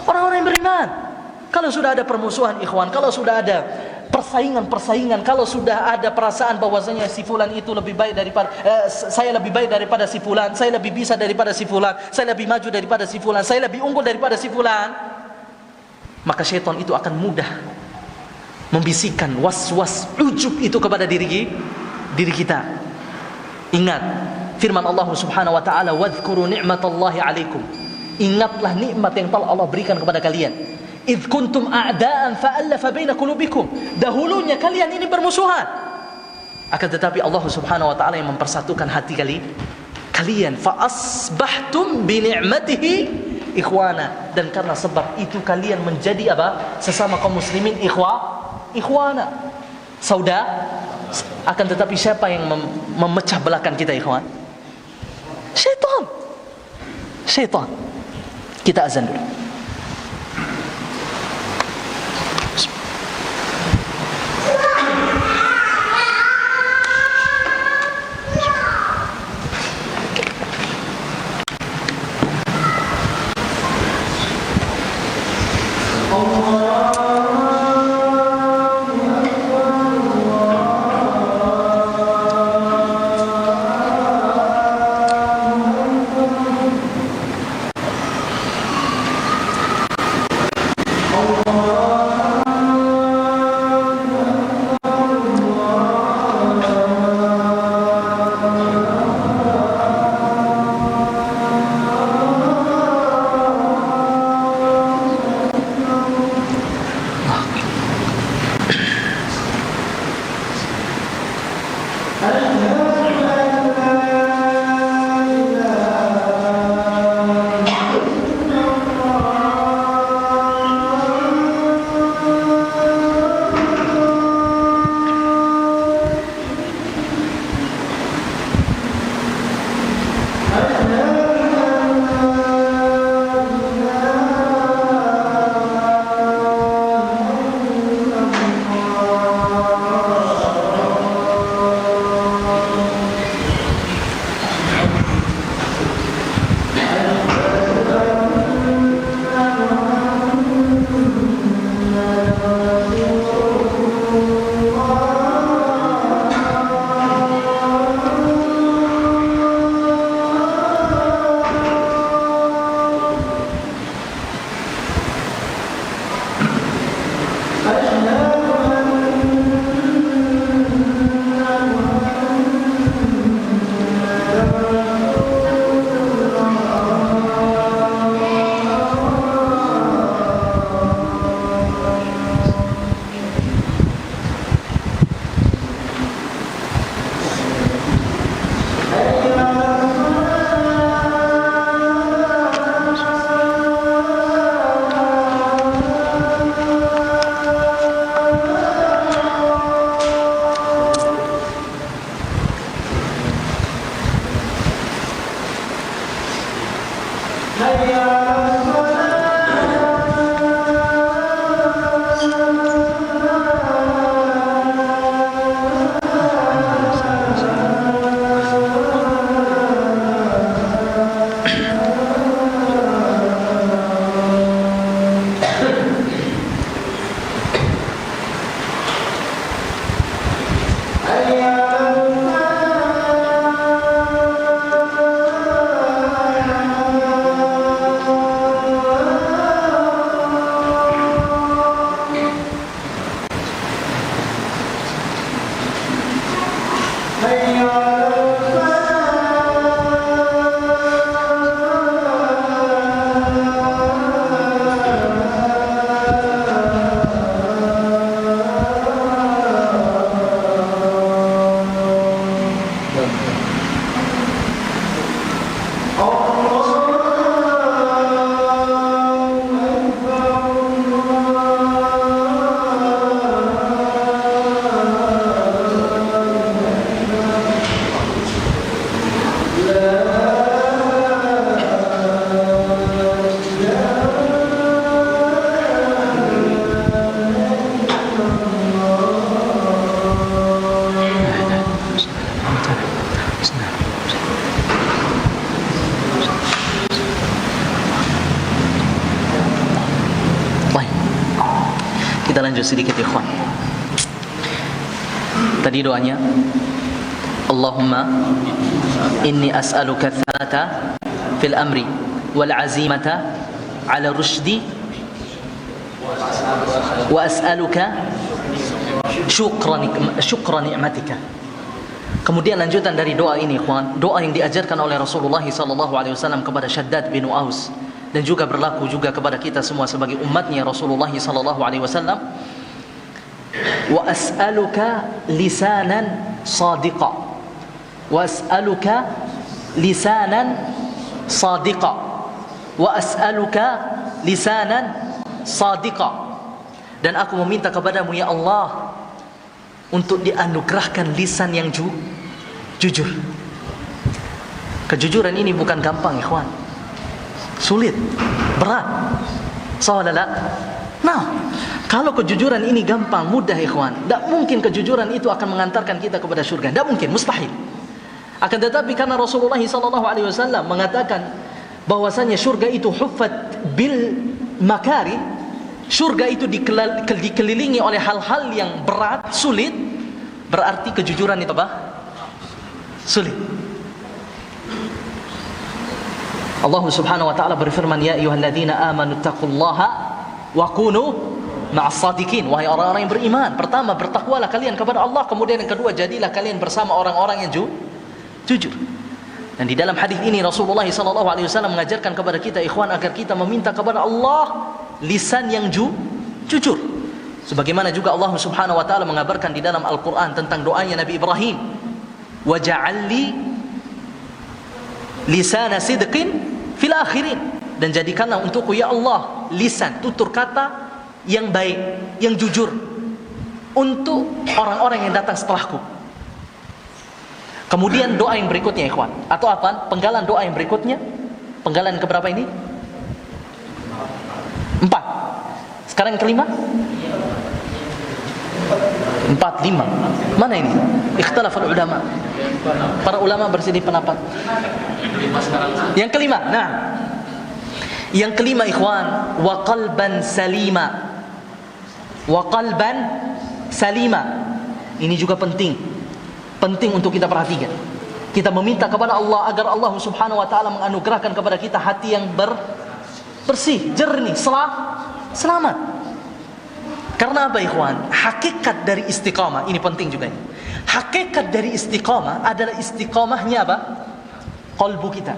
Orang-orang yang beriman. Kalau sudah ada permusuhan ikhwan, kalau sudah ada persaingan, kalau sudah ada perasaan bahwasanya si fulan itu lebih baik daripada saya lebih baik daripada si fulan, saya lebih bisa daripada si fulan, saya lebih maju daripada si fulan, saya lebih unggul daripada si fulan, maka syaitan itu akan mudah membisikkan was-was ujub itu kepada diri kita. Ingat firman Allah Subhanahu wa taala, wadhkuru ni'matallahi 'alaikum. Ingatlah nikmat yang telah Allah berikan kepada kalian. Idh kuntum a'da'an fa'allafa baina qulubikum. Dahulunya kalian ini bermusuhan. Akan tetapi Allah Subhanahu wa taala yang mempersatukan hati kalian. Fa asbahtum bi ni'matihi ikhwana. Dan karena sebab itu kalian menjadi apa? Sesama kaum muslimin ikhwana. Saudara. Akan tetapi siapa yang memecah belahkan kita ikhwan? Syaitan. Kita azan dulu. Kita lanjut sedikit ikhwan. Tadi doanya, Allahumma inni as'aluka thabata fil amri wal azimata ala rushdi wa as'aluka syukra ni'matika. Kemudian lanjutan dari doa ini ikhwan, doa yang diajarkan oleh Rasulullah SAW kepada Shaddad bin Aus, dan juga berlaku juga kepada kita semua sebagai umatnya Rasulullah SAW. Wa as'aluka lisanan sadiqa, wa as'aluka lisanan sadiqa, wa as'aluka lisanan sadiqa. Dan aku meminta kepadamu ya Allah untuk dianugerahkan lisan yang jujur. Kejujuran ini bukan gampang ikhwan, sulit, berat. Sawadala. Nah, kalau kejujuran ini gampang, mudah ikhwan, tidak mungkin kejujuran itu akan mengantarkan kita kepada surga. Tidak mungkin, mustahil. Akan tetapi karena Rasulullah SAW mengatakan bahwasanya surga itu huffat bil makari, surga itu dikelilingi oleh hal-hal yang berat, sulit, berarti kejujuran itu apa? Sulit. Allah Subhanahu wa taala berfirman, ya ayyuhalladzina amanu taqullaha wa kunu ma'as sadiqin. Wahai orang-orang yang beriman, pertama bertakwalah kalian kepada Allah, kemudian yang kedua jadilah kalian bersama orang-orang yang jujur. Dan di dalam hadis ini Rasulullah SAW mengajarkan kepada kita ikhwan agar kita meminta kepada Allah lisan yang jujur. Sebagaimana juga Allah Subhanahu wa taala mengabarkan di dalam Al-Qur'an tentang doanya Nabi Ibrahim, wa ja'alli lisana sidqin fil akhirin, dan jadikanlah untukku ya Allah lisan, tutur kata yang baik, yang jujur untuk orang-orang yang datang setelahku. Kemudian doa yang berikutnya ikhwan, atau apa? Penggalan doa yang berikutnya. Penggalan keberapa ini? 4. Sekarang yang kelima? 4, 5. Mana ini? Ikhtilaful ulama. Para ulama berselisih pendapat. Yang kelima. Nah, yang kelima ikhwan, wa qalban salima. Wa qalban salima. Ini juga penting untuk kita perhatikan. Kita meminta kepada Allah agar Allah Subhanahu wa taala menganugerahkan kepada kita hati yang bersih, jernih, selamat. Karena apa ikhwan? Hakikat dari istiqamah, ini penting juga ini. Hakikat dari istiqamah adalah istiqamahnya apa? Qalbu kita.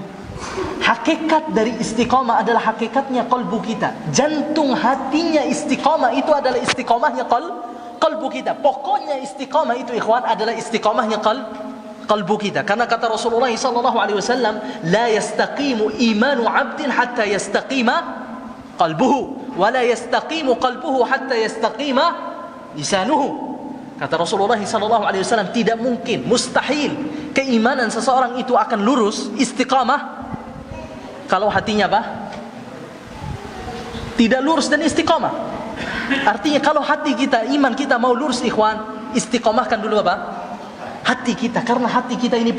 Hakikat dari istiqamah adalah hakikatnya qalbu kita. Jantung hatinya istiqamah itu adalah istiqamahnya qalbu kita. Pokoknya istiqamah itu ikhwan adalah istiqamahnya qalbu kita. Karena kata Rasulullah SAW, la yastaqimu imanu 'abdin hatta yastaqima qalbuhu, wa la yastaqimu qalbuhu hatta yastaqima lisanuhu. Kata Rasulullah SAW, tidak mungkin, mustahil keimanan seseorang itu akan lurus, istiqamah, kalau hatinya apa? Tidak lurus dan istiqamah. Artinya kalau hati kita, iman kita mau lurus ikhwan, istiqamahkan dulu apa? Hati kita, karena hati kita ini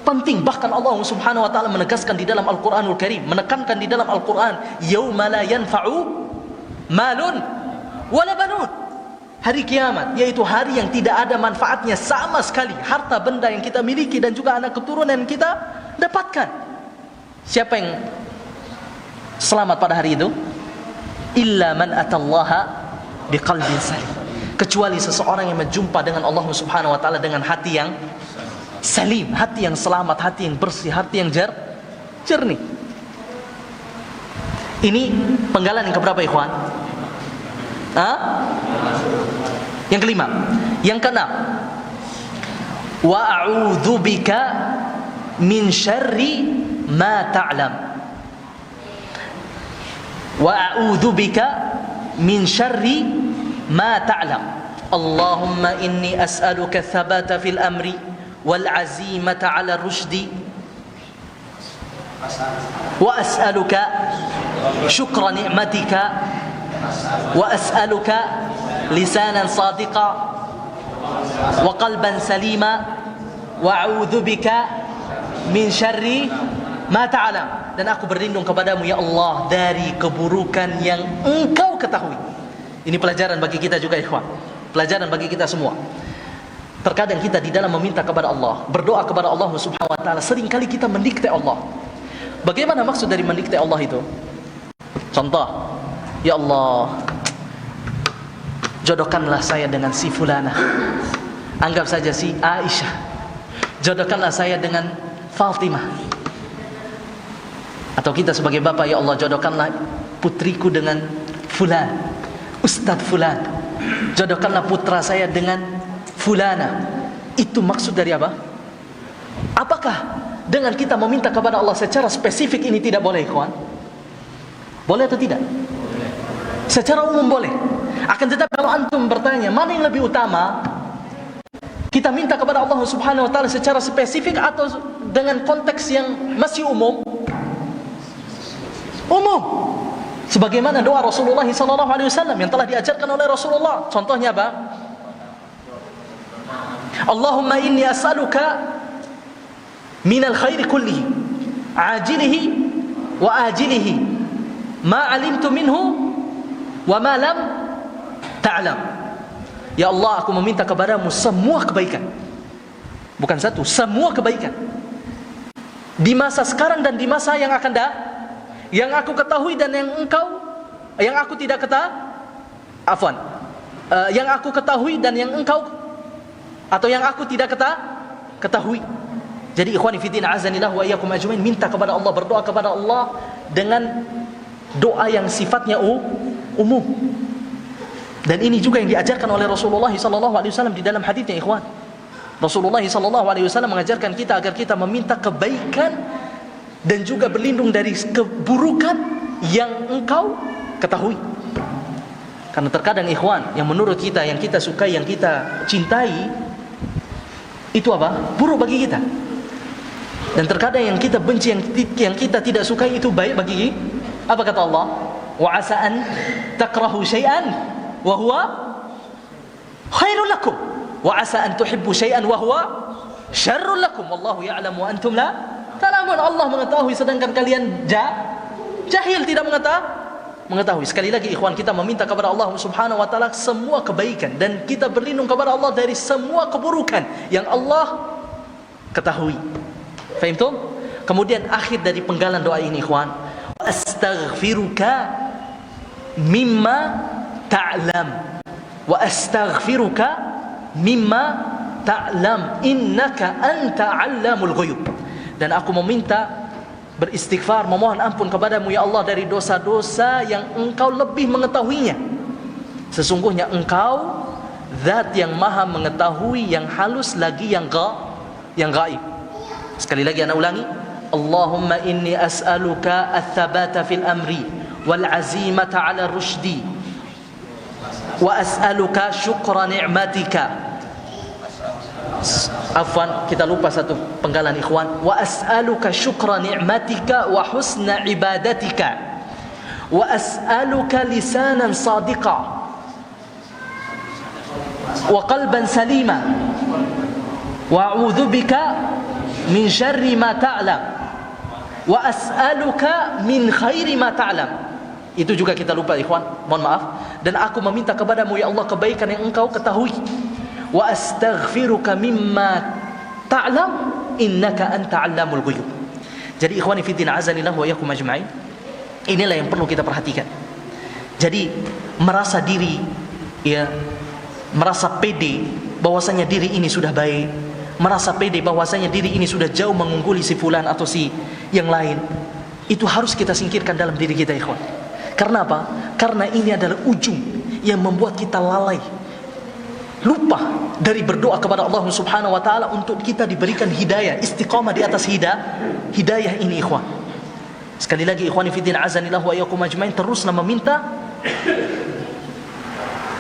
penting. Bahkan Allah Subhanahu wa taala menegaskan di dalam Al-Qur'anul Karim, menekankan di dalam Al-Qur'an, yauma la yanfa'u malun wala banun. Hari kiamat, yaitu hari yang tidak ada manfaatnya sama sekali harta benda yang kita miliki dan juga anak keturunan yang kita dapatkan. Siapa yang selamat pada hari itu? Illa man atallaha biqalbin salim. Kecuali seseorang yang berjumpa dengan Allah Subhanahu wa taala dengan hati yang salim, hati yang selamat, hati yang bersih, hati yang jernih. Ini penggalan yang keberapa ikhwan? Yang kelima. Yang keenam, wa a'udzu bika min syarri ma ta'lam. Wa a'udzu bika min syarri ma ta'lam. Allahumma inni as'aluka thabata fil amri wal azimata 'ala rusydi wa as'aluka syukra ni'matika wa as'aluka lisanan sadiqa wa qalban salima wa a'udzu bika min syarri ma ta'lam. Dan aku berlindung kepadamu ya Allah dari keburukan yang engkau ketahui. Ini pelajaran bagi kita juga ikhwan, pelajaran bagi kita semua. Terkadang kita di dalam meminta kepada Allah, berdoa kepada Allah Subhanahu wa taala, seringkali kita mendikte Allah. Bagaimana maksud dari mendikte Allah itu? Contoh, ya Allah, jodohkanlah saya dengan si fulana. Anggap saja si Aisyah. Jodohkanlah saya dengan Fatimah. Atau kita sebagai bapak, ya Allah, jodohkanlah putriku dengan fulan, Ustadz fulan. Jodohkanlah putra saya dengan fulana. Itu maksud dari apa? Apakah dengan kita meminta kepada Allah secara spesifik ini tidak boleh, kawan? Boleh atau tidak? Secara umum boleh. Akan tetapi kalau antum bertanya mana yang lebih utama, kita minta kepada Allah Subhanahu wa taala secara spesifik atau dengan konteks yang masih umum? Umum. Sebagaimana doa Rasulullah SAW yang telah diajarkan oleh Rasulullah. Contohnya apa? Allahumma inni as'aluka minal khairi kullihi ajilihi wa ajilihi ma alimtu minhu wa ma lam ta'lam. Ya Allah, aku meminta kepadamu semua kebaikan. Bukan satu, semua kebaikan. Di masa sekarang dan di masa yang akan datang, yang aku ketahui dan yang yang aku tidak yang aku ketahui dan yang engkau, atau yang aku tidak ketahui. Jadi ikhwani fillah azanillah wa iyyakum ajmain, minta kepada Allah, berdoa kepada Allah dengan doa yang sifatnya umum. Dan ini juga yang diajarkan oleh Rasulullah SAW di dalam hadisnya ikhwan. Rasulullah SAW mengajarkan kita agar kita meminta kebaikan dan juga berlindung dari keburukan yang engkau ketahui. Karena terkadang ikhwan, yang menurut kita, yang kita sukai, yang kita cintai, itu apa? Buruk bagi kita. Dan terkadang yang kita benci, yang kita tidak sukai, itu baik bagi. Apa kata Allah? Wa asa an takrahu syai'an wa huwa khairul lakum wa asa an tuhibbu syai'an wa huwa syarrul lakum wallahu ya'lamu wa antum la ta'lamun. Allah mengetahui sedangkan kalian jahil, tidak mengetahui. Sekali lagi ikhwan, kita meminta kepada Allah Subhanahu wa taala semua kebaikan dan kita berlindung kepada Allah dari semua keburukan yang Allah ketahui. Fahimtum? Kemudian akhir dari penggalan doa ini ikhwan, astaghfiruka mimma ta'lam wa astaghfiruka mimma ta'lam innaka anta 'allamul ghuyub. Dan aku meminta beristighfar, memohon ampun kepadamu ya Allah dari dosa-dosa yang engkau lebih mengetahuinya. Sesungguhnya engkau zat yang maha mengetahui yang halus lagi yang gaib. Sekali lagi ana ulangi, Allahumma inni as'aluka ats-tsabata fil amri wal azimata 'ala rusydi wa as'aluka syukra ni'matika. Afwan, kita lupa satu penggalan ikhwan. Wa as'aluka syukra ni'matika wa husna ibadatika wa as'aluka lisanan sadiqa wa qalban salima wa a'udzu bika min syarri ma ta'lam wa as'aluka min khairi ma ta'lam. Itu juga kita lupa ikhwan, mohon maaf. Dan aku meminta kepadamu ya Allah kebaikan yang engkau ketahui. Wa astaghfiruka mimma ta'lam innaka anta 'allamul ghuyub. Jadi ikhwani fi din azanillah wa iyyakum ajma'in, inilah yang perlu kita perhatikan. Jadi merasa diri, ya, merasa pede bahwasanya diri ini sudah baik, merasa pede bahwasanya diri ini sudah jauh mengungguli si fulan atau si yang lain, itu harus kita singkirkan dalam diri kita, ikhwan. Karena apa? Karena ini adalah ujung yang membuat kita lalai, lupa dari berdoa kepada Allah Subhanahu wa taala untuk kita diberikan hidayah, istiqamah di atas hidayah ini, ikhwan. Sekali lagi, ikhwani fiddin azanillah wa iyyakum ajmain, teruslah meminta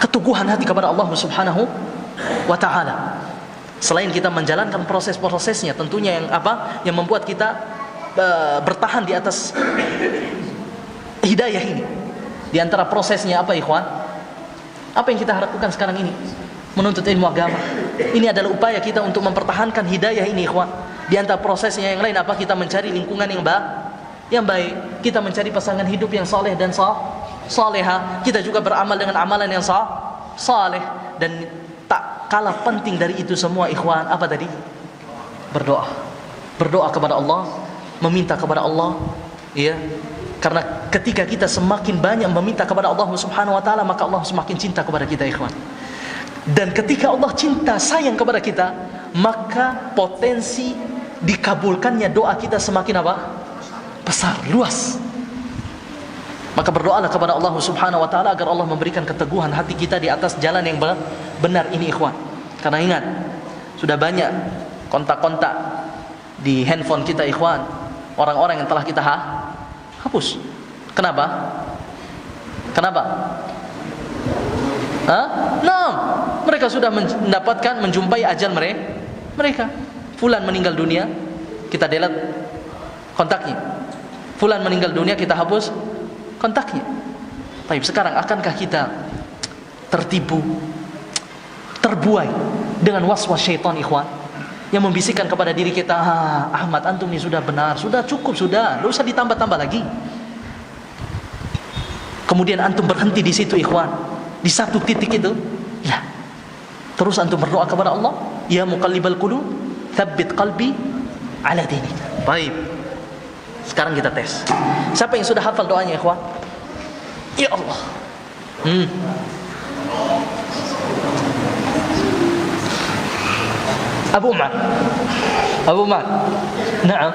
keteguhan hati kepada Allah Subhanahu wa taala. Selain kita menjalankan proses-prosesnya tentunya yang membuat kita bertahan di atas hidayah ini. Di antara prosesnya apa, ikhwan? Apa yang kita lakukan sekarang ini? Menuntut ilmu agama. Ini adalah upaya kita untuk mempertahankan hidayah ini, ikhwan. Di antara prosesnya yang lain apa? Kita mencari lingkungan yang baik. Kita mencari pasangan hidup yang saleh dan saleha. Kita juga beramal dengan amalan yang saleh. Dan tak kalah penting dari itu semua, ikhwan, apa tadi? Berdoa kepada Allah, meminta kepada Allah, ya. Karena ketika kita semakin banyak meminta kepada Allah Subhanahu wa taala, maka Allah semakin cinta kepada kita, ikhwan. Dan ketika Allah cinta, sayang kepada kita, maka potensi dikabulkannya doa kita semakin apa? Besar, luas. Maka berdoalah kepada Allah Subhanahu wa taala agar Allah memberikan keteguhan hati kita di atas jalan yang benar ini, ikhwan. Karena ingat, sudah banyak kontak-kontak di handphone kita, ikhwan, orang-orang yang telah kita hapus. Kenapa? Nah, mereka sudah menjumpai ajal mereka. Fulan meninggal dunia, kita delete kontaknya. Fulan meninggal dunia, kita hapus kontaknya. Baik, sekarang akankah kita tertipu, terbuai dengan waswas syaitan, ikhwan, yang membisikkan kepada diri kita, Ahmad, antum ini sudah benar, sudah cukup, sudah, tidak usah ditambah-tambah lagi. Kemudian antum berhenti di situ, ikhwan, di satu titik itu. Ya, terus antum berdoa kepada Allah, ya muqallibal qulub, tsabbit qalbi ala dinik. Baik, sekarang kita tes. Siapa yang sudah hafal doanya, ikhwan? Ya Allah. Abu Umar. Naam.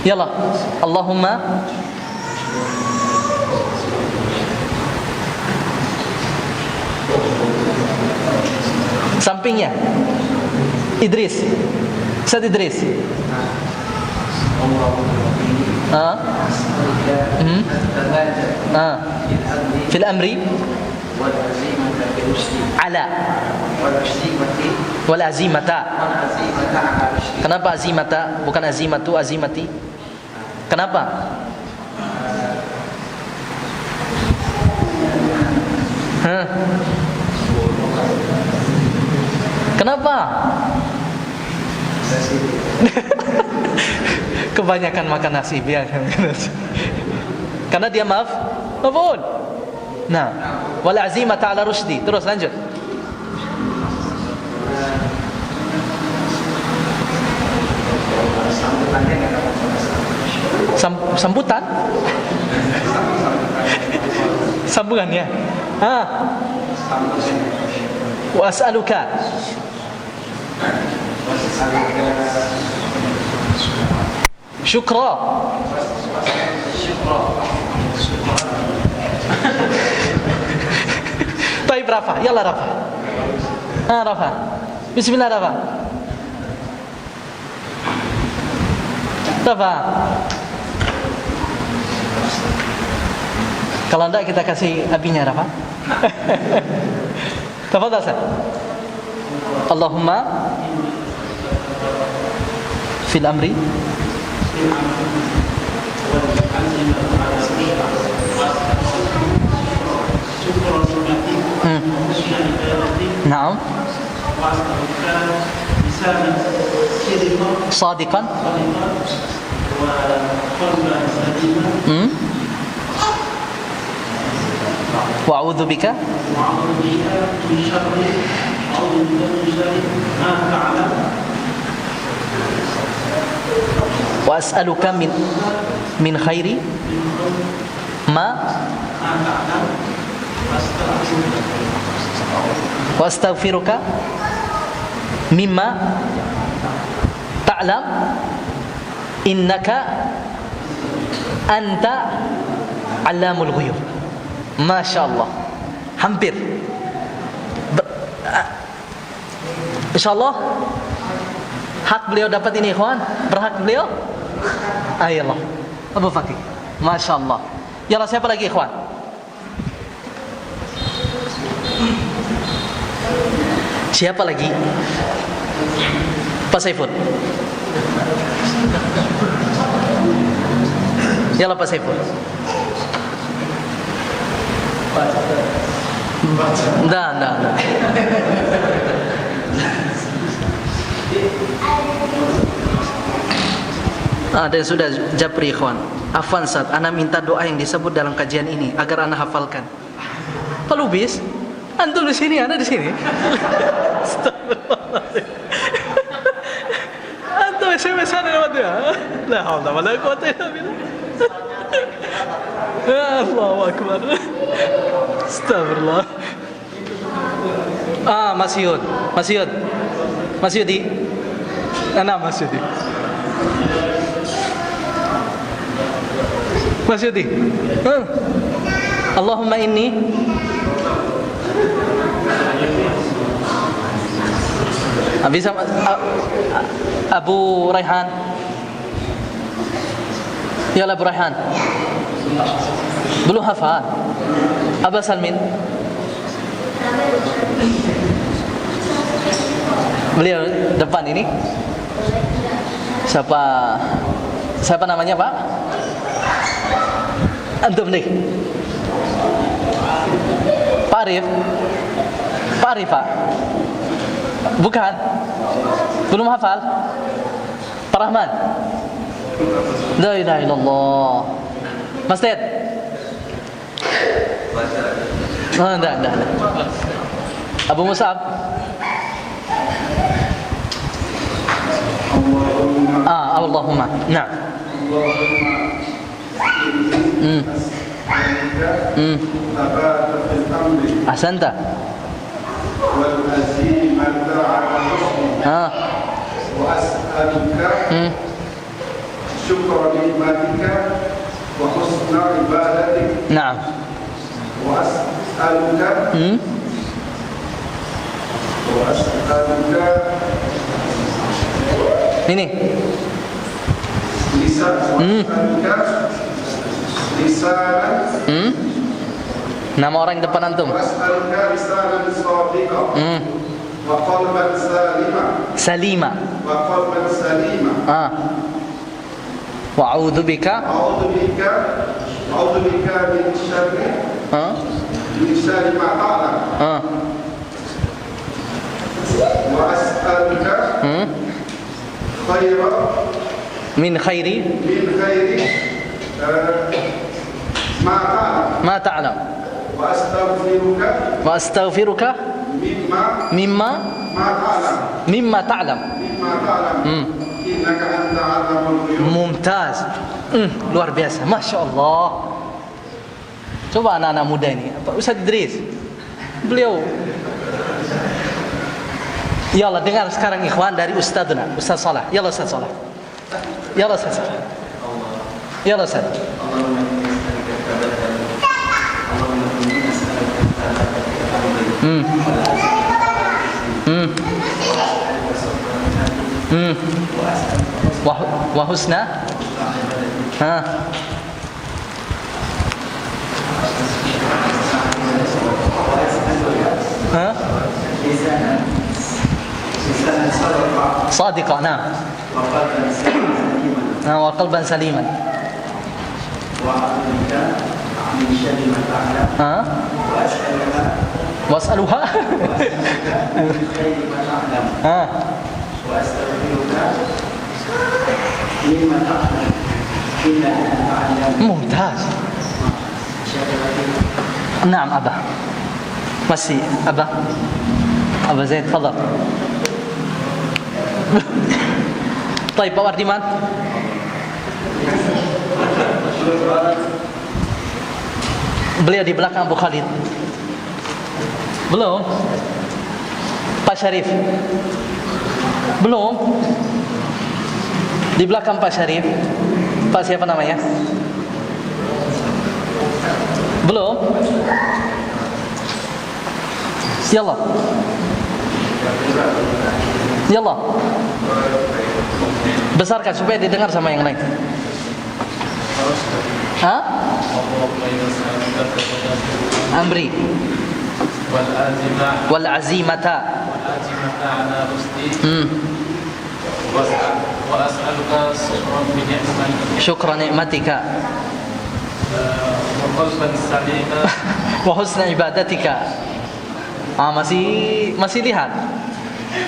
Yalla. Allahumma sampingnya Idris. Ustaz Idris. Fil amri ala wal azimata. Kenapa azimata bukan azimatu, azimati? Kenapa? Kenapa? Kebanyakan makan nasi, biarkan. Karena dia maafun. Nah, wal azimata ala rusdi. Terus lanjut. Sambutan? Sambungannya. Wa as'aluka syukra. Baik, Rafa. Yalla Rafa. Rafa. Bismillah, Rafa. Rafa. Kalau enggak kita kasih abinya, Rafa. Tafadhal, Ustaz. Allahumma fil amri Naam. Sadiqan. Wa a'udzu bika wa as'aluka min khairi ma wa astaghfiruka mimma ta'lam innaka anta allamul ghuyub. Masya Allah, hampir. InsyaAllah hak beliau dapat ini, ikhwan. Berhak beliau. Ayolah, Abu Fakih. Masya Allah. Yalah, siapa lagi, ikhwan? Siapa lagi? Pak Saiful. Yalah, Pak Saiful. Enggak. Ada yang sudah japri, ikhwan. Afwan Ustaz, ana minta doa yang disebut dalam kajian ini agar ana hafalkan. Pak Lubis, antum di sini, ana di sini. Astagfirullahaladzim. Antum SMS ana nama dia. La haula wala quwwata illa billah. Allahu akbar. Astagfirullah. Mas Yudi. Ana Mas Yudi. Mas Yudi. Allahumma inni bisa Abu Raihan. Ya Abu Raihan. Belum hafal. Aba Salmin. Beliau depan ini. Siapa namanya, Pak? Antum nih. Pak Arif, Pak. Bukan. Belum hafal. Pak Rahman. La ilaha illallah. Mas Ted. Enggak. Abu Musab. Allahumma. Nah. Ahsanta. وأسألك شكر نعمتك وحسن عبادتك. نعم. وأسألك ini nama orang depan antum. Salima. Wa a'udzu bika min syarri ma ta'lam. Wa as'aluka min khairi ma ta'lam. Wa astaghfiruka mimma ta'lam. Innaka anta 'allamul ghuyub. Mumtaz. Luar biasa, Masya Allah. Coba anak-anak muda ini, Pak Ustaz Idris, beliau. Ya Allah, dengar sekarang ikhwan dari Ustadzuna, Ustaz Salah. Ya Allah, Ustaz Salah. Ya Allah, Ustaz Salah. Ya Allah, Ustaz. Wa husna. صادقة. نعم. وقلبا سليما. واسألها ممتاز. نعم أبا. مسي أبا زيد تفضل. طيب Pak Wardiman. Beliau di belakang Abu Khalid. Belum. Pak Syarif. Belum. Di belakang Pak Syarif. Pak siapa namanya? Belum. Yallah. Yallah. Besarkan supaya didengar sama yang lain. Hah? Amri. Wal azimata ala rusdi. Wa as'aluka syukra ni'matika wa qalban salima wa husna ibadatika. Masih lihat.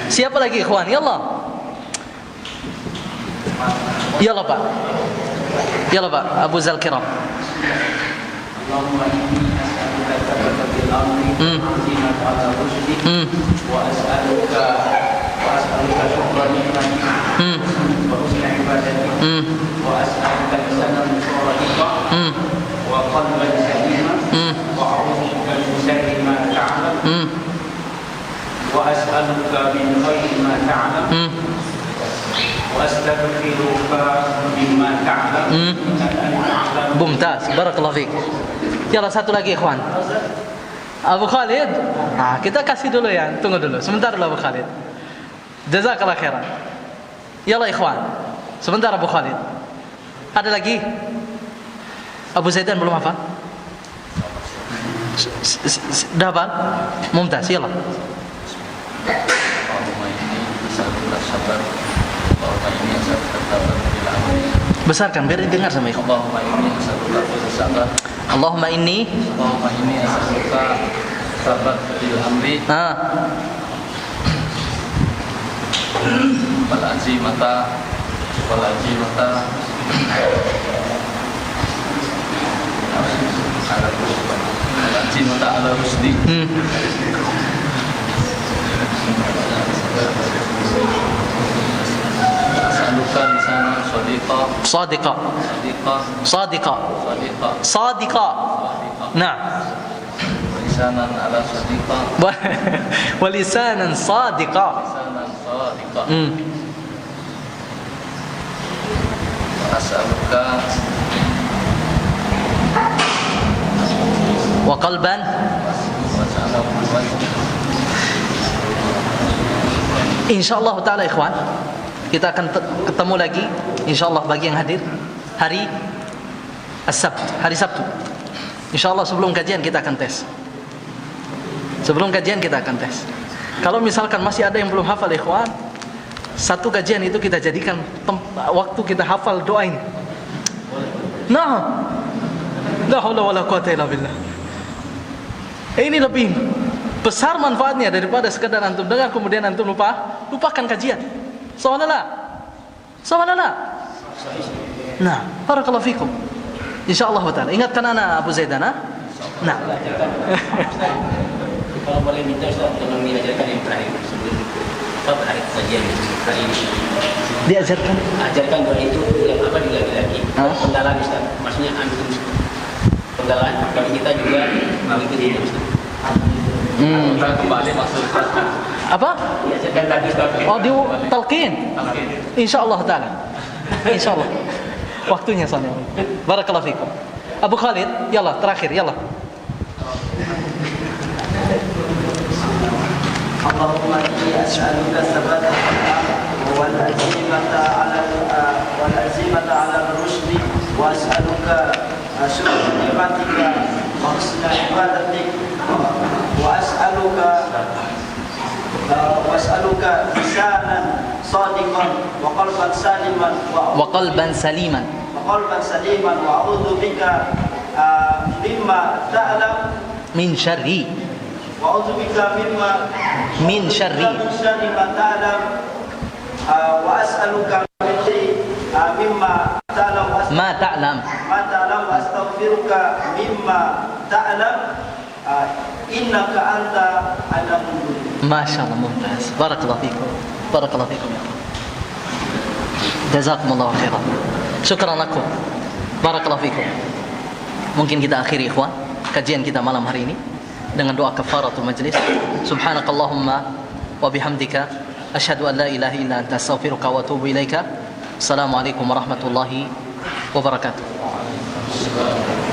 Siapa lagi ikhwan? Yallah. Yallah Pak. Yallah Pak Abu Zalkiram. Allahumma inni as'aluka thabatata fil amri azimata ala rusdi wa as'aluka syukra ni'matika wa husna ibadatika wa as'aluka lisanan shadiqa wa qalban salima wa a'udzubika min syarri ma ta'lam wa as'aluka min khairi ma ta'lam wa astaghfiruka mimma ta'lam. Mumtaz, barakallahu fiik. Yalla satu lagi ikhwan. Abu Khalid. Kita kasih dulu ya. Tunggu dulu. Sebentar dulu Abu Khalid. Jazakallah khairan. Yalla ikhwan. Sebentar Abu Khalid. Ada lagi? Abu Zaidan belum hafal? Dah hafal? Mumtaz, yalla. Besarkan biar didengar sama ikhwan. Allahumma inni as'aluka sabat fil amri wal azimata ala rusdi. As'aluka lisanan sadiqa. Nah. Lisanan ala sadiqa. Wa lisanan sadiqa. As'aluka wa qalban. Insyaallah taala ikhwan, kita akan ketemu lagi insyaallah bagi yang hadir hari As-Sabt, hari Sabtu. Insyaallah sebelum kajian kita akan tes. Kalau misalkan masih ada yang belum hafal ikhwan, satu kajian itu kita jadikan waktu kita hafal doa ini. Nah, la haula wala quwata illa billah. Ini lebih besar manfaatnya daripada sekadar antum dengar kemudian antum lupakan kajian. Subhanallah. Nah, barakallahu fikum. Insyaallah taala. Ingatkan ana Abu Zaidan, Nah. Kalau boleh minta Ustaz tolong diajarkan yang terakhir sebelum hari kajian hari ini. Diajarkan doa itu yang apa lagi? Penggalan Ustaz. Maksudnya antum penggalan kalau kita juga mengikuti Ustaz. Kembali maksud apa? Diajarkan lagi Ustaz. Di talqin. Insyaallah taala. Insyaallah. Waktunya soalnya. Barakallahu fikum. Abu Khalid, yalla terakhir, yalla. Allahumma inni as'aluka sabata wal azimata ala rusdi wa as'aluka syukra ni'matika wa husna ibadatik wa as'aluka lisanan sadiqan wa qalban saliman wa a'udzu bika mimma ta'lam min syarri وأعوذ بك من شر ما تعلم وأسألك من مما تعلم ما تعلم وأستغفرك مما تعلم إنك أنت علام الغيوب. ما شاء الله ممتاز. بارك الله فيكم يا الله. جزاكم الله خيرا. شكرا لكم. بارك الله فيكم. Mungkin kita akhiri ikhwan kajian kita malam hari ini dengan doa kafaratul majlis. Subhanakallahumma wa bihamdika asyhadu an la ilaha illa anta astaghfiruka wa atubu ilaika. Assalamualaikum warahmatullahi wabarakatuh.